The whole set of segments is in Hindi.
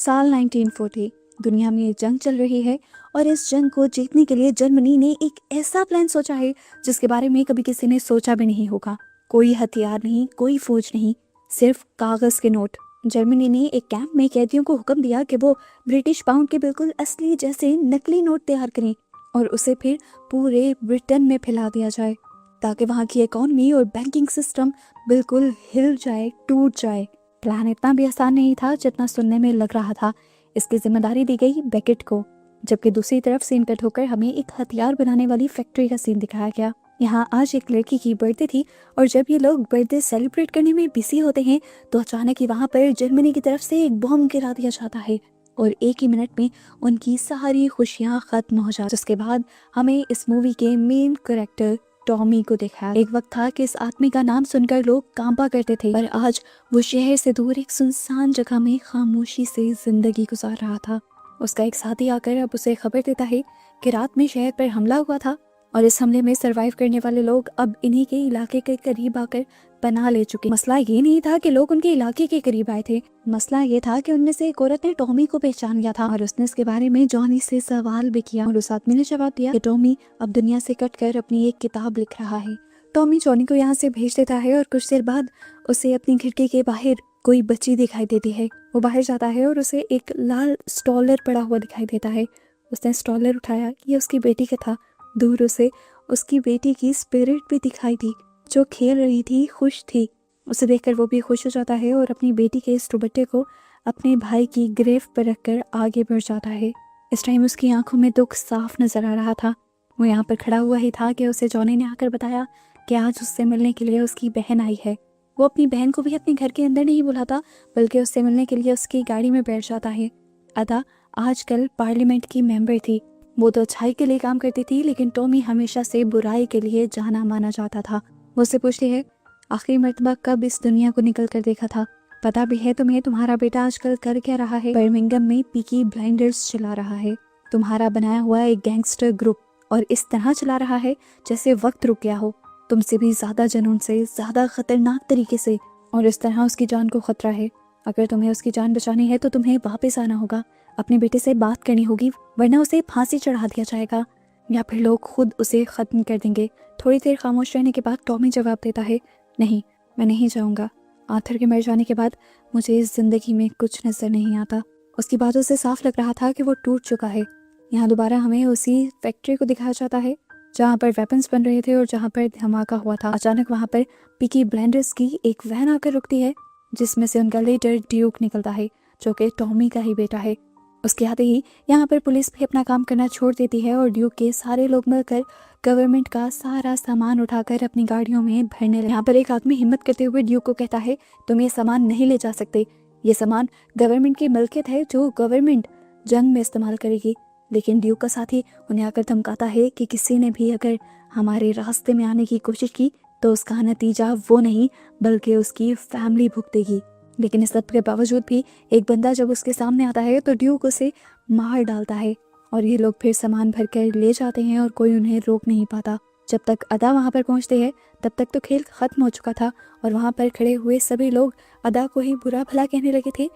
साल 1940 दुनिया में एक जंग चल रही है और इस जंग को जीतने के लिए जर्मनी ने एक ऐसा प्लान सोचा है जिसके बारे में कभी किसी ने सोचा भी नहीं होगा। कोई हथियार नहीं, कोई फौज नहीं, सिर्फ कागज के नोट। जर्मनी ने एक कैंप में कैदियों को हुक्म दिया कि वो ब्रिटिश पाउंड के बिल्कुल असली जैसे नकली नोट तैयार करें और उसे फिर पूरे ब्रिटेन में फैला दिया जाए ताकि वहाँ की इकोनॉमी और बैंकिंग सिस्टम बिल्कुल हिल जाए, टूट जाए। प्लान इतना भी आसान नहीं था जितना सुनने में लग रहा था। इसकी जिम्मेदारी दी गई बेकेट को, जबकि दूसरी तरफ सीन कट होकर हमें एक हथियार बनाने वाली फैक्ट्री का सीन दिखाया गया। यहाँ आज एक लड़की की बर्थडे थी और जब ये लोग बर्थडे सेलिब्रेट करने में बिजी होते हैं तो अचानक ही वहाँ पर जर्मनी की तरफ से एक बॉम्ब गिरा दिया जाता है और एक ही मिनट में उनकी सारी खुशियाँ खत्म हो जाती। उसके बाद हमें इस मूवी के मेन कैरेक्टर टॉमी को देखा। एक वक्त था कि इस आदमी का नाम सुनकर लोग कांपा करते थे, पर आज वो शहर से दूर एक सुनसान जगह में खामोशी से जिंदगी गुजार रहा था। उसका एक साथी आकर अब उसे खबर देता है कि रात में शहर पर हमला हुआ था और इस हमले में सरवाइव करने वाले लोग अब इन्हीं के इलाके के करीब आकर पनाह ले चुके। मसला ये नहीं था कि लोग उनके इलाके के करीब आए थे, मसला ये था कि उनमें से एक औरत ने टॉमी को पहचान लिया था और उसने इसके बारे में जॉनी से सवाल भी किया और उस आदमी ने जवाब दिया कि टॉमी अब दुनिया से कटकर अपनी एक किताब लिख रहा है। टॉमी जॉनी को यहाँ से भेज देता है और कुछ देर बाद उसे अपनी खिड़की के बाहर कोई बच्ची दिखाई देती है। वो बाहर जाता है और उसे एक लाल स्टॉलर पड़ा हुआ दिखाई देता है। उसने स्टॉलर उठाया, ये उसकी बेटी का था। दूर उसे उसकी बेटी की स्पिरिट भी दिखाई दी जो खेल रही थी, खुश थी। उसे देखकर वो भी खुश हो जाता है और अपनी बेटी के इस दुपट्टे को अपने भाई की ग्रेव पर रखकर आगे बढ़ जाता है। इस टाइम उसकी आंखों में दुख साफ नजर आ रहा था। वो यहाँ पर खड़ा हुआ ही था कि उसे जॉनी ने आकर बताया कि आज उससे मिलने के लिए उसकी बहन आई है। वो अपनी बहन को भी अपने घर के अंदर नहीं बुलाता बल्कि उससे मिलने के लिए उसकी गाड़ी में बैठ जाता है। अदा आजकल पार्लियामेंट की मेंबर थी। वो तो अच्छाई के लिए काम करती थी, लेकिन टॉमी हमेशा से बुराई के लिए जाना माना जाता था। वो उससे पूछती है, आखिरी मर्तबा कब इस दुनिया को निकल कर देखा था? पता भी है तुम्हें तुम्हारा बेटा आजकल कर क्या रहा है? बर्मिंघम में पीकी ब्लाइंडर्स चला रहा है, तुम्हारा बनाया हुआ एक गैंगस्टर ग्रुप, और इस तरह चला रहा है जैसे वक्त रुक गया हो, तुमसे भी ज्यादा जुनून से, ज्यादा खतरनाक तरीके से, और इस तरह उसकी जान को खतरा है। अगर तुम्हें उसकी जान बचानी है तो तुम्हें वापस आना होगा, अपने बेटे से बात करनी होगी, वरना उसे फांसी चढ़ा दिया जाएगा या फिर लोग खुद उसे खत्म कर देंगे। थोड़ी देर खामोश रहने के बाद टॉमी जवाब देता है, नहीं, मैं नहीं जाऊंगा। आर्थर के मर जाने के बाद मुझे इस जिंदगी में कुछ नजर नहीं आता। उसकी बातों से साफ लग रहा था कि वो टूट चुका है। यहाँ दोबारा हमें उसी फैक्ट्री को दिखाया जाता है जहाँ पर वेपन्स बन रहे थे और जहाँ पर धमाका हुआ था। अचानक वहाँ पर पीकी ब्लाइंडर्स की एक वैन आकर रुकती है जिसमें से उनका लीडर ड्यूक निकलता है जो कि टॉमी का ही बेटा है। उसके आते ही यहाँ पर पुलिस भी अपना काम करना छोड़ देती है और ड्यूक के सारे लोग मिलकर गवर्नमेंट का सारा सामान उठाकर अपनी गाड़ियों में भरने लगे। यहाँ पर एक आदमी हिम्मत करते हुए ड्यूक को कहता है, तुम ये सामान नहीं ले जा सकते, ये सामान गवर्नमेंट की मिल्कियत है जो गवर्नमेंट जंग में इस्तेमाल करेगी। लेकिन ड्यूक का साथी उन्हें आकर धमकाता है कि किसी ने भी अगर हमारे रास्ते में आने की कोशिश की तो उसका नतीजा वो नहीं बल्कि उसकी फैमिली भुगतेगी। लेकिन इस सब के बावजूद भी एक बंदा जब उसके सामने आता है तो ड्यूक उसे मार डालता है और ये लोग फिर सामान भर कर ले जाते हैं और कोई उन्हें रोक नहीं पाता। जब तक अदा वहाँ पर पहुँचते हैं तब तक तो खेल खत्म हो चुका था और वहाँ पर खड़े हुए सभी लोग अदा को ही बुरा भला कहने लगे थे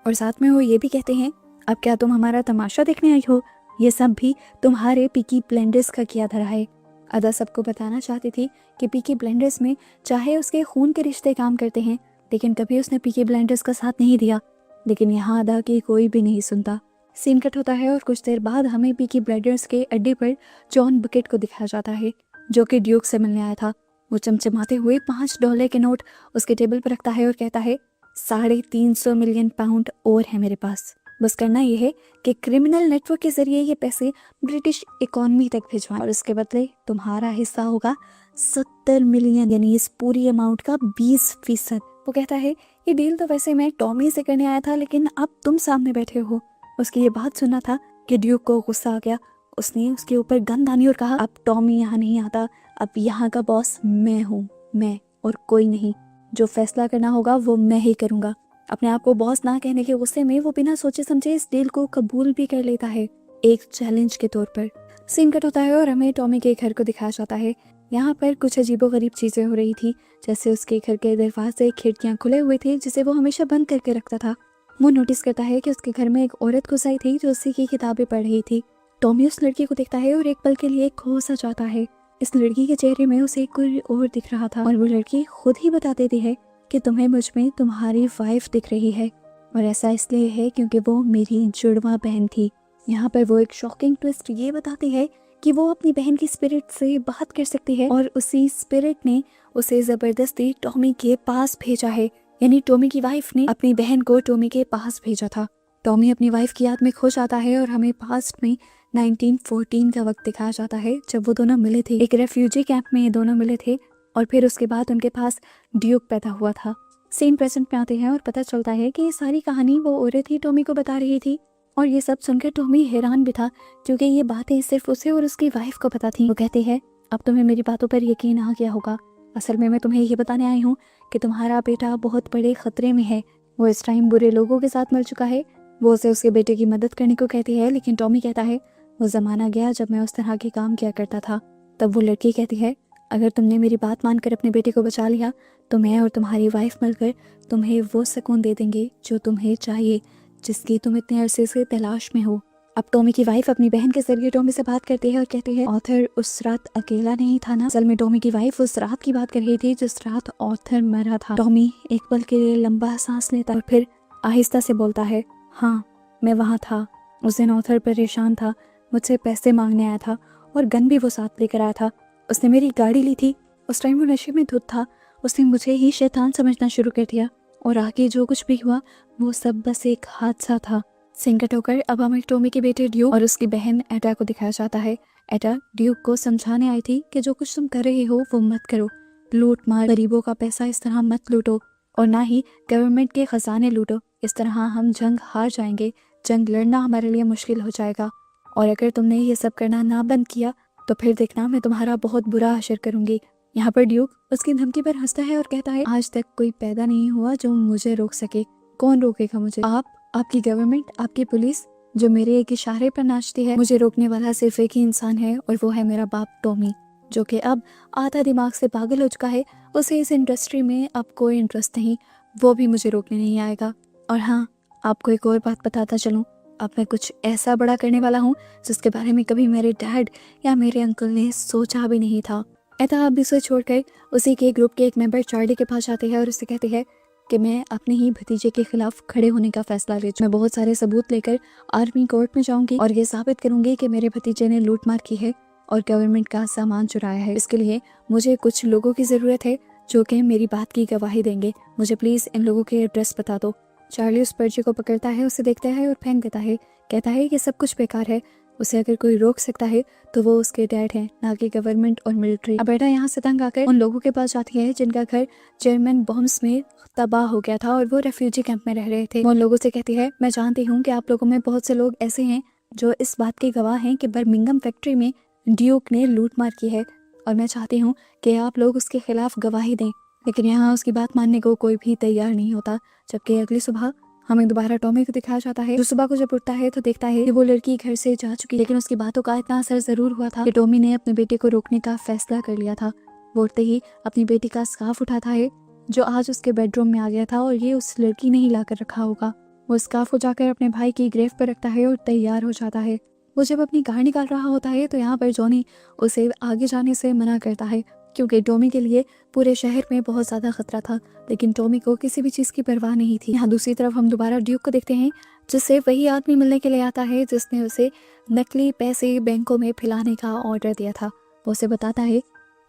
और साथ में वो ये भी कहते हैं, अब क्या तुम हमारा तमाशा देखने आई हो? ये सब भी तुम्हारे पीकी ब्लाइंडर्स का किया धरा है। अदा सबको बताना चाहती थी कि पीकी ब्लाइंडर्स में चाहे उसके खून के रिश्ते काम करते हैं, लेकिन कभी उसने पीकी ब्लाइंडर्स का साथ नहीं दिया। लेकिन यहाँ अदा की कोई भी नहीं सुनता। सीन कट होता है और कुछ देर बाद हमें पीकी ब्लाइंडर्स के अड्डे पर जॉन बकेट को दिखाया जाता है जो कि ड्यूक से मिलने आया था। वो चमचमाते हुए $5 के नोट उसके टेबल पर रखता है और कहता है, 350 मिलियन पाउंड और है मेरे पास। बस करना यह है कि क्रिमिनल नेटवर्क के जरिए ये पैसे ब्रिटिश इकोनॉमी तक भिजवाएं और इसके बदले तुम्हारा हिस्सा होगा 70 मिलियन, यानी इस पूरी अमाउंट का 20%। वो कहता है, ये डील तो वैसे मैं टॉमी से करने आया था, लेकिन अब तुम सामने बैठे हो। उसकी ये बात सुनना था कि ड्यूक को गुस्सा आ गया। उसने उसके ऊपर गन दानी और कहा, अब टॉमी यहाँ नहीं आता, अब यहाँ का बॉस मैं हूँ, मैं और कोई नहीं। जो फैसला करना होगा वो मैं ही करूँगा। अपने आप को बॉस ना कहने के गुस्से में वो बिना सोचे समझे इस डील को कबूल भी कर लेता है, एक चैलेंज के तौर पर। सीन कट होता है और हमें टॉमी के घर को दिखाया जाता है। यहाँ पर कुछ अजीबोगरीब चीजें हो रही थी, जैसे उसके घर के दरवाजे, खिड़कियां खुले हुए थे जिसे वो हमेशा बंद करके रखता था। वो नोटिस करता है कि उसके घर में एक औरत घुस आई थी जो उसी की किताबें पढ़ रही थी। टॉमी उस लड़की को देखता है और एक पल के लिए खो सा जाता है। इस लड़की के चेहरे में उसे कोई और दिख रहा था और वो लड़की खुद ही बता देती है कि तुम्हें मुझ में तुम्हारी वाइफ दिख रही है, और ऐसा इसलिए है क्योंकि वो मेरी जुड़वा बहन थी। यहाँ पर वो एक शॉकिंग ट्विस्ट ये बताती है कि वो अपनी बहन की स्पिरिट से बात कर सकती है और उसी स्पिरिट ने उसे जबरदस्ती टॉमी के पास भेजा है। यानी टॉमी की वाइफ ने अपनी बहन को टॉमी के पास भेजा था। टॉमी अपनी वाइफ की याद में खो जाता है और हमें पास्ट में 1914 का वक्त दिखाया जाता है जब वो दोनों मिले थे। एक रेफ्यूजी कैंप में ये दोनों मिले थे और फिर उसके बाद उनके पास ड्यूक पैदा हुआ था। सीन प्रेजेंट में आते हैं और पता चलता है कि ये सारी कहानी वो औरत ही टॉमी को बता रही थी। और ये सब सुनकर टॉमी हैरान भी था क्योंकि ये बातें सिर्फ उसे और उसकी वाइफ को पता थी। वो कहते हैं अब तुम्हें मेरी बातों पर यकीन आ गया होगा। असल में मैं तुम्हें ये बताने आई हूँ कि तुम्हारा बेटा बहुत बड़े खतरे में है। वो इस टाइम बुरे लोगों के साथ मर चुका है। वो उसे उसके बेटे की मदद करने को कहती है, लेकिन टॉमी कहता है वो ज़माना गया जब मैं उस तरह के काम किया करता था। तब वो लड़की कहती है अगर तुमने मेरी बात मानकर अपने बेटे को बचा लिया तो मैं और तुम्हारी वाइफ मिलकर तुम्हें वो सुकून दे देंगे जो तुम्हें चाहिए, जिसकी तुम इतने अरसे से तलाश में हो। अब टॉमी की वाइफ अपनी बहन के जरिए टॉमी से बात करती है और कहती है ऑथर उस रात अकेला नहीं था ना। असल में टॉमी की वाइफ उस रात की बात कर रही थी जिस रात ऑथर मरा था। टॉमी एक पल के लिए लंबा सांस लेता और फिर आहिस्ता से बोलता है हाँ मैं वहाँ था। उस दिन ऑथर परेशान था, मुझसे पैसे मांगने आया था और गन भी वो साथ लेकर आया था। उसने मेरी गाड़ी ली थी। उस टाइम वो नशे में धुत था। उसने मुझे ही शैतान समझना शुरू कर दिया और आगे जो कुछ भी हुआ वो सब बस एक हादसा था। सिंकट होकर अब हमें टॉमी के बेटे ड्यूक और उसकी बहन एडा को दिखाया जाता है। एडा ड्यूक को समझाने आई थी कि जो कुछ तुम कर रहे हो वो मत करो, लूट मार गरीबों का पैसा इस तरह मत लूटो और ना ही गवर्नमेंट के खजाने लूटो। इस तरह हम जंग हार जाएंगे, जंग लड़ना हमारे लिए मुश्किल हो जाएगा और अगर तुमने ये सब करना ना बंद किया तो फिर देखना मैं तुम्हारा बहुत बुरा असर करूंगी। यहाँ पर ड्यूक उसकी धमकी पर हंसता है और कहता है आज तक कोई पैदा नहीं हुआ जो मुझे रोक सके। कौन रोकेगा मुझे? आप, आपकी गवर्नमेंट, आपकी पुलिस जो मेरे एक इशारे पर नाचती है। मुझे रोकने वाला सिर्फ एक ही इंसान है और वो है मेरा बाप टॉमी, जो कि अब आधा दिमाग से पागल हो चुका है। उसे इस इंडस्ट्री में अब कोई इंटरेस्ट नहीं, वो भी मुझे रोकने नहीं आएगा। और हाँ, आपको एक और बात बताता चलूं, अब मैं कुछ ऐसा बड़ा करने वाला हूँ जिसके बारे में कभी मेरे डैड या मेरे अंकल ने सोचा भी नहीं था। एता अब इसे छोड़कर उसी के ग्रुप के एक मेंबर चार्ली के पास जाते हैं और उसे कहते हैं कि मैं अपने ही भतीजे के खिलाफ खड़े होने का फैसला ले चुकी हूं। मैं बहुत सारे सबूत लेकर आर्मी कोर्ट में जाऊंगी और ये साबित करूंगी कि मेरे भतीजे ने लूटमार की है और गवर्नमेंट का सामान चुराया है। इसके लिए मुझे कुछ लोगों की जरूरत है जो कि मेरी बात की गवाही देंगे। मुझे प्लीज इन लोगों के एड्रेस बता दो। चार्ली उस पर्ची को पकड़ता है, उसे देखता है और फेंक देता है। कहता है कि सब कुछ बेकार है, उसे अगर कोई रोक सकता है तो वो उसके डैड हैं, ना कि गवर्नमेंट और मिलिट्री। अब बेटा यहाँ से तंग आकर उन लोगों के पास जाती है जिनका घर जर्मन बॉम्ब्स में तबाह हो गया था और वो रेफ्यूजी कैंप में रह रहे थे। वो उन लोगों से कहती है मैं जानती हूँ कि आप लोगों में बहुत से लोग ऐसे हैं जो इस बात के गवाह हैं कि बर्मिंघम फैक्ट्री में ड्यूक ने लूट मार की है और मैं चाहती हूँ कि आप लोग उसके खिलाफ गवाही दें। लेकिन यहाँ उसकी बात मानने को कोई भी तैयार नहीं होता। जबकि अगली सुबह हमें दोबारा टॉमी को दिखाया जाता है जो सुबह को जब उठता है तो देखता है कि वो लड़की घर से जा चुकी, लेकिन उसकी बातों का इतना असर जरूर हुआ था कि टॉमी ने अपने बेटे को रोकने का फैसला कर लिया था। वो उठते ही अपनी बेटी का स्कार्फ उठाता है जो आज उसके बेडरूम में आ गया था और ये उस लड़की ने ही लाकर रखा होगा। वो स्कार्फ को जाकर अपने भाई की ग्रेव पर रखता है और तैयार हो जाता है। वो जब अपनी कार निकाल रहा होता है तो यहाँ पर जॉनी उसे आगे जाने से मना करता है क्योंकि टॉमी के लिए पूरे शहर में बहुत ज्यादा खतरा था, लेकिन टॉमी को किसी भी चीज की परवाह नहीं थी। यहाँ दूसरी तरफ हम दोबारा ड्यूक को देखते हैं जिससे वही आदमी मिलने के लिए आता है जिसने उसे नकली पैसे बैंकों में फैलाने का ऑर्डर दिया था। वो उसे बताता है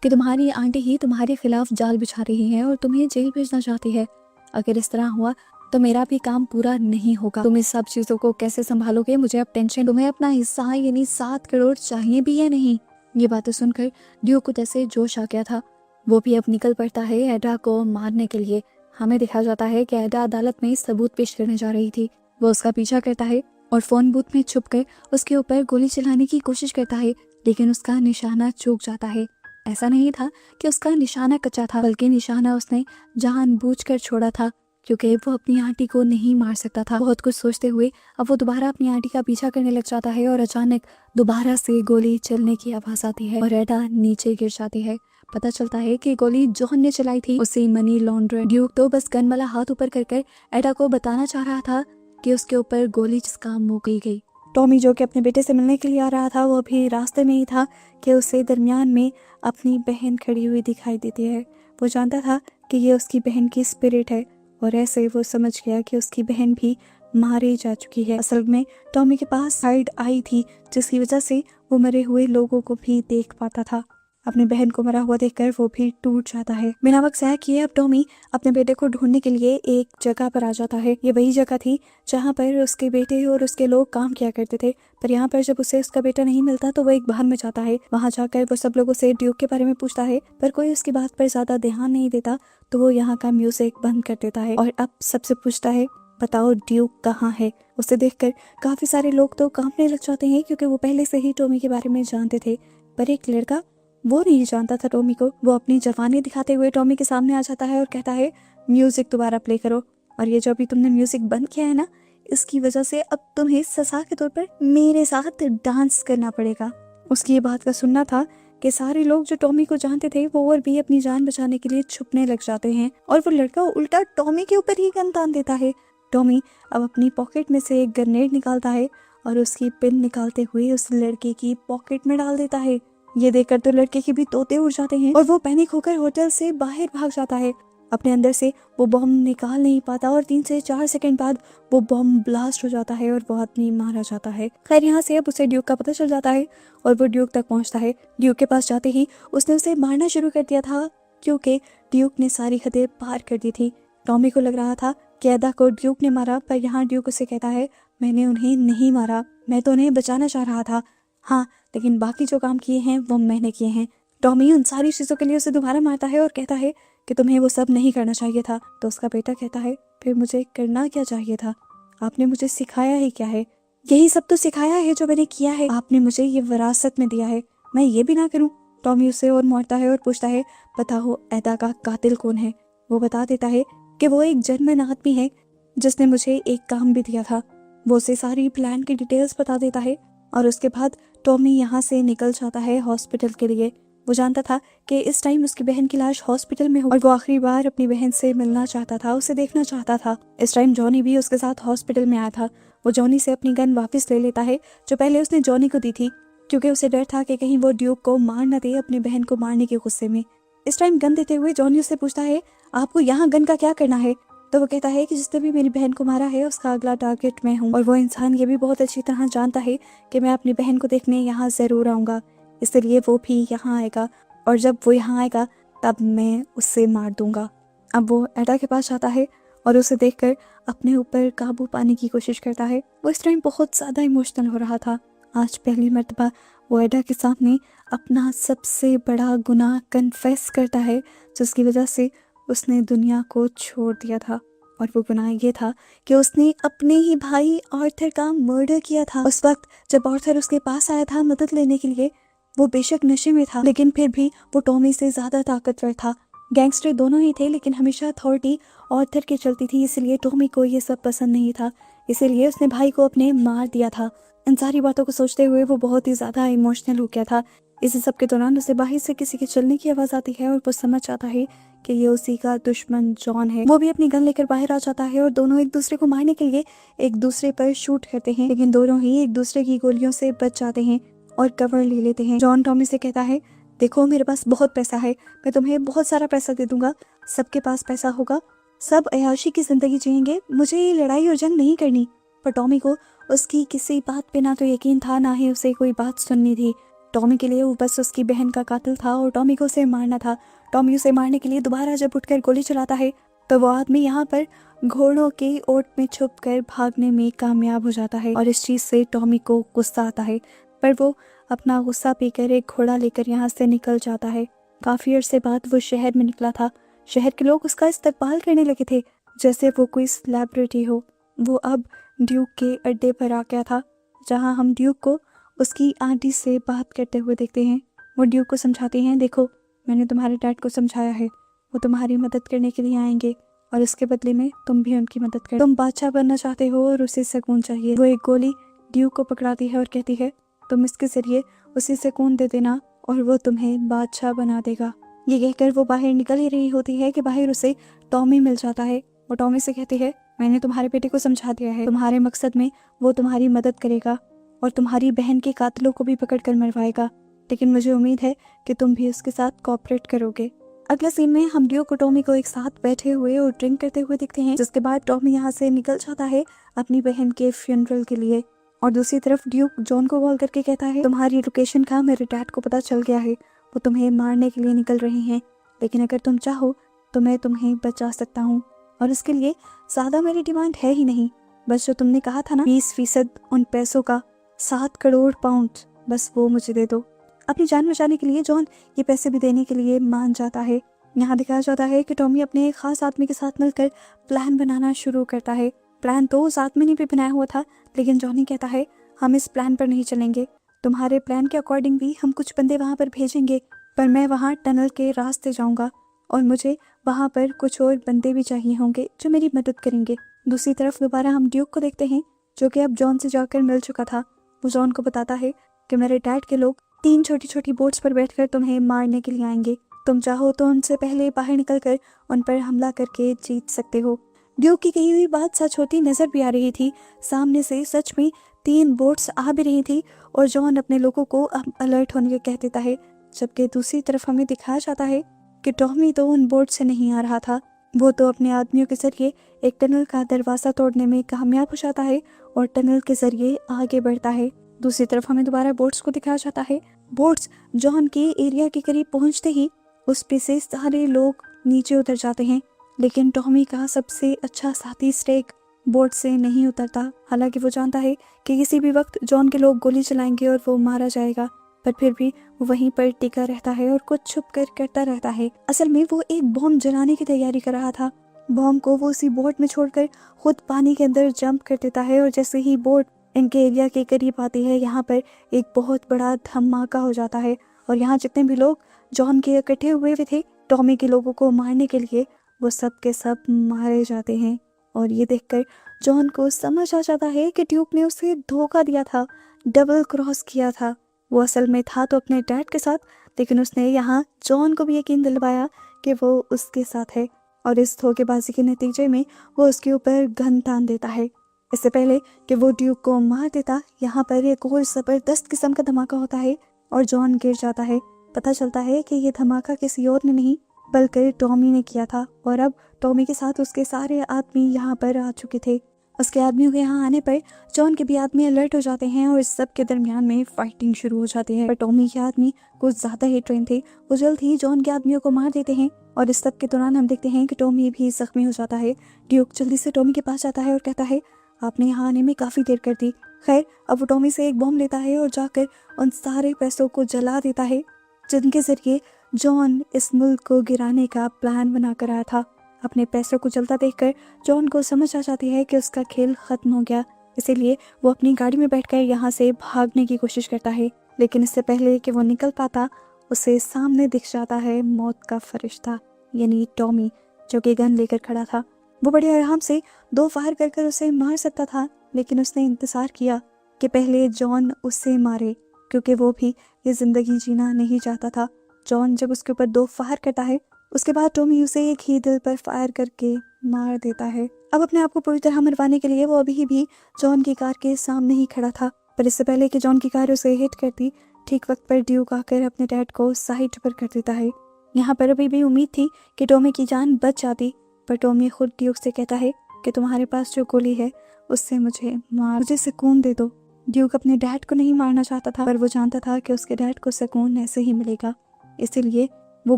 कि तुम्हारी आंटी ही तुम्हारे खिलाफ जाल बिछा रही है और तुम्हें जेल भेजना चाहती है। अगर इस तरह हुआ तो मेरा भी काम पूरा नहीं होगा। तुम इस सब चीजों को कैसे संभालोगे? मुझे अब टेंशन। तुम्हें अपना हिस्सा यानी 7 करोड़ चाहिए भी या नहीं? ये बातें सुनकर ड्यूक को जैसे जोश आ गया था। वो भी अब निकल पड़ता है एडा को मारने के लिए। हमें दिखाया जाता है कि एडा अदालत में सबूत पेश करने जा रही थी। वो उसका पीछा करता है और फोन बूथ में छुपकर उसके ऊपर गोली चलाने की कोशिश करता है, लेकिन उसका निशाना चूक जाता है। ऐसा नहीं था कि उसका निशाना कच्चा था, बल्कि निशाना उसने जानबूझकर छोड़ा था क्योंकि वो अपनी आंटी को नहीं मार सकता था। बहुत कुछ सोचते हुए अब वो दोबारा अपनी आंटी का पीछा करने लग जाता है और अचानक दोबारा से गोली चलने की आवाज आती है और एडा नीचे गिर जाती है। पता चलता है कि गोली जॉन ने चलाई थी, उसे मनी लॉन्ड्रर। ड्यूक तो बस गन वाला हाथ ऊपर कर एडा को बताना चाह रहा था कि उसके ऊपर गोली जिसका मुंह गई। टॉमी जो कि अपने बेटे से मिलने के लिए आ रहा था, वो अभी रास्ते में ही था कि उसे दरमियान में अपनी बहन खड़ी हुई दिखाई देती है। वो जानता था कि ये उसकी बहन की स्पिरिट है और ऐसे वो समझ गया कि उसकी बहन भी मारी जा चुकी है। असल में टॉमी के पास साइड आई थी, जिसकी वजह से वो मरे हुए लोगों को भी देख पाता था। अपनी बहन को मरा हुआ देखकर वो भी टूट जाता है। बिना वक्त ज़ाया किए अब टॉमी अपने बेटे को ढूंढने के लिए एक जगह पर आ जाता है। ये वही जगह थी जहाँ पर उसके बेटे और उसके लोग काम किया करते थे, पर यहाँ पर जब उसे उसका बेटा नहीं मिलता तो वो एक बहार में जाता है। वहाँ जाकर वो सब लोगों से ड्यूक के बारे में पूछता है, पर कोई उसकी बात पर ज्यादा ध्यान नहीं देता, तो वो यहाँ का म्यूजिक बंद कर देता है और अब सबसे पूछता है, बताओ ड्यूक कहाँ है। उसे देखकर काफी सारे लोग तो कांपने लग जाते हैं, क्योंकि वो पहले से ही टॉमी के बारे में जानते थे, पर एक लड़का वो नहीं जानता था टॉमी को। वो अपनी जवानी दिखाते हुए टॉमी के सामने आ जाता है और कहता है, म्यूजिक दोबारा प्ले करो, और ये जो अभी तुमने म्यूजिक बंद किया है ना, इसकी वजह से अब तुम्हें सजा के तौर पर मेरे साथ डांस करना पड़ेगा। उसकी ये बात का सुनना था कि सारे लोग जो टॉमी को जानते थे वो और भी अपनी जान बचाने के लिए छुपने लग जाते हैं, और वो लड़का उल्टा टॉमी के ऊपर ही गन तान देता है। टॉमी अब अपनी पॉकेट में से एक ग्रेनेड निकालता है और उसकी पिन निकालते हुए उस लड़के की पॉकेट में डाल देता है। ये देखकर तो लड़के के भी तोते उड़ जाते हैं और वो पैनिक होकर होटल से बाहर भाग जाता है। अपने अंदर से वो बॉम्ब निकाल नहीं पाता और 3 से 4 सेकंड बाद वो बॉम्ब ब्लास्ट हो जाता है और वो आदमी मारा जाता है। खैर यहाँ से अब उसे ड्यूक का पता चल जाता है और वो ड्यूक तक पहुँचता है। ड्यूक के पास जाते ही उसने उसे मारना शुरू कर दिया था, क्योंकि ड्यूक ने सारी हदें पार कर दी थी। टॉमी को लग रहा था कि अदा को ड्यूक ने मारा, पर यहाँ ड्यूक उसे कहता है, मैंने उन्हें नहीं मारा, मैं तो उन्हें बचाना चाह रहा था, हाँ, लेकिन बाकी जो काम किए हैं वो मैंने किए हैं। टॉमी उन सारी चीज़ों के लिए उसे दोबारा मारता है और कहता है कि तुम्हें वो सब नहीं करना चाहिए था। तो उसका बेटा कहता है, फिर मुझे करना क्या चाहिए था? आपने मुझे सिखाया ही क्या है? यही सब तो सिखाया है जो मैंने किया है। आपने मुझे ये विरासत में दिया है, मैं ये भी ना करूं? टॉमी उसे और मारता है और पूछता है, बताओ एदा का कातिल कौन है? वो बता देता है कि वो एक जर्मन आदमी है जिसने मुझे एक काम भी दिया था। वो उसे सारी प्लान की डिटेल्स बता देता है और उसके बाद टॉमी यहाँ से निकल जाता है हॉस्पिटल के लिए। वो जानता था कि इस टाइम उसकी बहन की लाश हॉस्पिटल में हो और वो आखिरी बार अपनी बहन से मिलना चाहता था, उसे देखना चाहता था। इस टाइम जॉनी भी उसके साथ हॉस्पिटल में आया था। वो जॉनी से अपनी गन वापस ले लेता है जो पहले उसने जॉनी को दी थी, क्योंकि उसे डर था कि कहीं वो ड्यूक को मार न दे अपनी बहन को मारने के गुस्से में। इस टाइम गन देते हुए जॉनी उससे पूछता है, आपको यहाँ गन का क्या करना है? तो वो कहता है कि जिसने भी मेरी बहन को मारा है उसका अगला टारगेट मैं हूँ, और वो इंसान ये भी बहुत अच्छी तरह जानता है कि मैं अपनी बहन को देखने यहाँ जरूर आऊँगा, इसलिए वो भी यहाँ आएगा, और जब वो यहाँ आएगा तब मैं उससे मार दूंगा। अब वो एडा के पास जाता है और उसे देखकर अपने ऊपर काबू पाने की कोशिश करता है। वो इस टाइम बहुत ज़्यादा इमोशनल हो रहा था। आज पहली मर्तबा वो एडा के सामने अपना सबसे बड़ा गुनाह कन्फेस करता है, जिसकी वजह से उसने दुनिया को छोड़ दिया था। और वो गुनाह ये था कि उसने अपने ही भाई आर्थर का मर्डर किया था। उस वक्त जब आर्थर उसके पास आया था मदद लेने के लिए, वो बेशक नशे में था, लेकिन फिर भी वो टॉमी से ज्यादा ताकतवर था। गैंगस्टर दोनों ही थे, लेकिन हमेशा अथॉरिटी आर्थर की चलती थी, इसलिए टॉमी को ये सब पसंद नहीं था, इसीलिए उसने भाई को अपने मार दिया था। इन सारी बातों को सोचते हुए वो बहुत ही ज्यादा इमोशनल हो गया था। इस सब के दौरान उसे बाहर से किसी के चलने की आवाज आती है और वो समझ जाता है कि ये उसी का दुश्मन जॉन है। वो भी अपनी गन लेकर बाहर आ जाता है और दोनों एक दूसरे को मारने के लिए एक दूसरे पर शूट करते हैं, लेकिन दोनों ही एक दूसरे की गोलियों से बच जाते हैं और कवर ले लेते हैं। जॉन टॉमी से कहता है, देखो मेरे पास बहुत पैसा है, मैं तुम्हें बहुत सारा पैसा दे दूंगा, सबके पास पैसा होगा, सब अय्याशी की जिंदगी जिएंगे, मुझे ये लड़ाई और जंग नहीं करनी। पर टॉमी को उसकी किसी बात पे ना तो यकीन था, ना ही उसे कोई बात सुननी थी। टॉमी के लिए वो बस उसकी बहन का कातिल था और टॉमी को उसे मारना था। टॉमी उसे मारने के लिए दोबारा जब उठकर गोली चलाता है तो वो आदमी यहाँ पर घोड़ों के ओट में छुपकर भागने में कामयाब हो जाता है, और इस चीज से टॉमी को गुस्सा आता है, पर वो अपना गुस्सा पीकर एक घोड़ा लेकर यहाँ से निकल जाता है। काफी अरसे बाद वो शहर में निकला था। शहर के लोग उसका इस्तकबाल करने लगे थे जैसे वो कोई सेलिब्रिटी हो। वो अब ड्यूक के अड्डे पर आ गया था, जहाँ हम ड्यूक को उसकी आंटी से बात करते हुए देखते हैं। वो ड्यूक को समझाते हैं, देखो मैंने तुम्हारे डैड को समझाया है, वो तुम्हारी मदद करने के लिए आएंगे और इसके बदले में तुम भी उनकी मदद कर। तुम बादशाह बनना चाहते हो और उसे सुकून चाहिए। वो एक गोली ड्यूक को पकड़ाती है और कहती है, तुम इसके जरिए उसे सुकून दे देना और वो तुम्हें बादशाह बना देगा। ये कहकर वो बाहर निकल ही रही होती है कि बाहर उसे टॉमी मिल जाता है। वो टॉमी से कहती है, मैंने तुम्हारे बेटे को समझा दिया है, तुम्हारे मकसद में वो तुम्हारी मदद करेगा और तुम्हारी बहन के कातिलों को भी पकड़ कर मरवाएगा, लेकिन मुझे उम्मीद है कि तुम भी उसके साथ कोऑपरेट करोगे। अगले सीन में हम ड्यूक और टॉमी को एक साथ बैठे हुए और ड्रिंक करते हुए दिखते हैं, जिसके बाद टॉमी यहाँ से निकल जाता है अपनी बहन के फ्यूनरल के लिए। और दूसरी तरफ ड्यूक जॉन को कॉल करके कहता है, तुम्हारी लोकेशन का मेरे डैड को पता चल गया है, वो तुम्हें मारने के लिए निकल रहे हैं, लेकिन अगर तुम चाहो तो मैं तुम्हें बचा सकता हूँ, और इसके लिए ज़्यादा मेरी डिमांड है ही नहीं, बस जो तुमने कहा था ना 20% उन पैसों का, 7 करोड़ पाउंड, बस वो मुझे दे दो। अपनी जान बचाने के लिए जॉन ये पैसे भी देने के लिए मान जाता है। यहाँ दिखाया जाता है कि टॉमी अपने एक खास आदमी के साथ मिलकर प्लान बनाना शुरू करता है। प्लान तो उस आदमी ने भी बनाया हुआ था, लेकिन जॉनी कहता है हम इस प्लान पर नहीं चलेंगे, तुम्हारे प्लान के अकॉर्डिंग भी हम कुछ बंदे वहाँ पर भेजेंगे, पर मैं वहाँ टनल के रास्ते जाऊँगा और मुझे वहाँ पर कुछ और बंदे भी चाहिए होंगे जो मेरी मदद करेंगे। दूसरी तरफ दोबारा हम ड्यूक को देखते हैं, जो कि अब जॉन से जाकर मिल चुका था। वो जॉन को बताता है कि मेरे डैड के लोग 3 छोटी छोटी बोट्स पर बैठकर तुम्हें मारने के लिए आएंगे, तुम चाहो तो उनसे पहले बाहर निकलकर उन पर हमला करके जीत सकते हो। ड्यूक की कही हुई बात सच होती नजर भी आ रही थी। सामने से सच में 3 बोट्स आ भी रही थी और जॉन अपने लोगों को अब अलर्ट होने के कह देता है, जबकि दूसरी तरफ हमें दिखाया जाता है कि टॉमी तो उन बोट से नहीं आ रहा था, वो तो अपने आदमियों के जरिए एक टनल का दरवाज़ा तोड़ने में कामयाब हो जाता है और टनल के जरिए आगे बढ़ता है। दूसरी तरफ हमें दोबारा बोट्स को दिखाया जाता है। बोट्स जॉन के एरिया के करीब पहुंचते ही उस पे से सारे लोग नीचे उतर जाते हैं, लेकिन टॉमी का सबसे अच्छा साथी स्टेक बोट से नहीं उतरता। हालांकि वो जानता है कि किसी भी वक्त जॉन के लोग गोली चलाएंगे और वो मारा जाएगा, पर फिर भी वो वहीं पर टिका रहता है और कुछ छुप कर करता रहता है। असल में वो एक बॉम्ब जलाने की तैयारी कर रहा था। बॉम्ब को वो उसी बोट में छोड़कर खुद पानी के अंदर जंप कर देता है और जैसे ही बोट इनके एरिया के करीब आती है, यहाँ पर एक बहुत बड़ा धमाका हो जाता है और यहाँ जितने भी लोग जॉन के इकट्ठे हुए थे टॉमी के लोगों को मारने के लिए, वो सब के सब मारे जाते हैं। और ये देखकर जॉन को समझ आ जाता है कि ड्यूक ने उसे धोखा दिया था, डबल क्रॉस किया था। वो असल में था तो अपने डैड के साथ, लेकिन उसने यहाँ जॉन को भी यकीन दिलवाया कि वो उसके साथ है, और इस धोखेबाजी के नतीजे में वो उसके ऊपर गन तान देता है। इससे पहले कि वो ड्यूक को मार देता, यहाँ पर एक और जबरदस्त किस्म का धमाका होता है और जॉन गिर जाता है। पता चलता है कि ये धमाका किसी और ने नहीं बल्कि टॉमी ने किया था, और अब टॉमी के साथ उसके सारे आदमी यहाँ पर आ चुके थे। उसके आदमियों के यहाँ आने पर जॉन के भी आदमी अलर्ट हो जाते हैं और इस सब के दरमियान में फाइटिंग शुरू हो जाती है। पर टॉमी के आदमी कुछ ज़्यादा ही ट्रेन थे, वो जल्द ही जॉन के आदमियों को मार देते हैं और इस सब के दौरान हम देखते हैं कि टॉमी भी जख्मी हो जाता है। ड्यूक जल्दी से टॉमी के पास जाता है और कहता है आपने यहाँ आने में काफ़ी देर कर दी। खैर, अब वो टॉमी से एक बॉम्ब लेता है और जाकर उन सारे पैसों को जला देता है जिनके जरिए जॉन इस मुल्क को गिराने का प्लान बना कर आया था। अपने पैसों को जलता देखकर जॉन को समझ आ जाती है कि उसका खेल खत्म हो गया, इसीलिए वो अपनी गाड़ी में बैठकर यहाँ से भागने की कोशिश करता है, लेकिन इससे पहले कि वो निकल पाता उसे सामने दिख जाता है मौत का फरिश्ता, यानी टॉमी, जो कि गन लेकर खड़ा था। वो बड़े आराम से 2 फायर कर उसे मार सकता था, लेकिन उसने इंतजार किया कि पहले जॉन उसे मारे, क्योंकि वो भी ये जिंदगी जीना नहीं चाहता था। जॉन जब उसके ऊपर 2 फायर करता है, उसके बाद टॉमी उसे एक ही दिल पर फायर करके मार देता है। अब अपने आप को पूरी तरह मरवाने के लिए वो अभी भी जॉन की कार के सामने ही खड़ा था, पर इससे पहले कि जॉन की कार उसे हिट करती, ठीक वक्त पर ड्यूक आकर अपने डैड को साइड पर कर देता है। यहाँ पर अभी भी उम्मीद थी कि टॉमी की जान बच जाती, पर टॉमी खुद ड्यूक से कहता है कि तुम्हारे पास जो गोली है उससे मुझे सुकून दे दो। ड्यूक अपने डैड को नहीं मारना चाहता था, पर वो जानता था कि उसके डैड को सुकून ऐसे ही मिलेगा, इसीलिए वो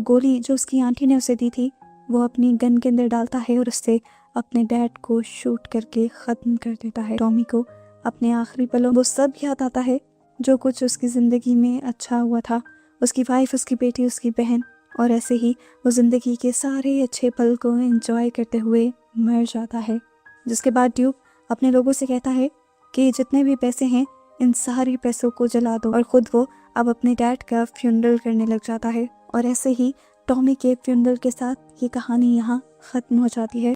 गोली जो उसकी आंटी ने उसे दी थी वो अपनी गन के अंदर डालता है और उससे अपने डैड को शूट करके ख़त्म कर देता है। टॉमी को अपने आखिरी पलों वो सब याद आता है जो कुछ उसकी ज़िंदगी में अच्छा हुआ था, उसकी वाइफ, उसकी बेटी, उसकी बहन, और ऐसे ही वो ज़िंदगी के सारे अच्छे पल को एंजॉय करते हुए मर जाता है। जिसके बाद ड्यूक अपने लोगों से कहता है कि जितने भी पैसे हैं इन सारे पैसों को जला दो, और ख़ुद वो अब अपने डैड का फ्यूनरल करने लग जाता है। और ऐसे ही टॉमी के फ्यूनरल के साथ ये कहानी यहाँ ख़त्म हो जाती है।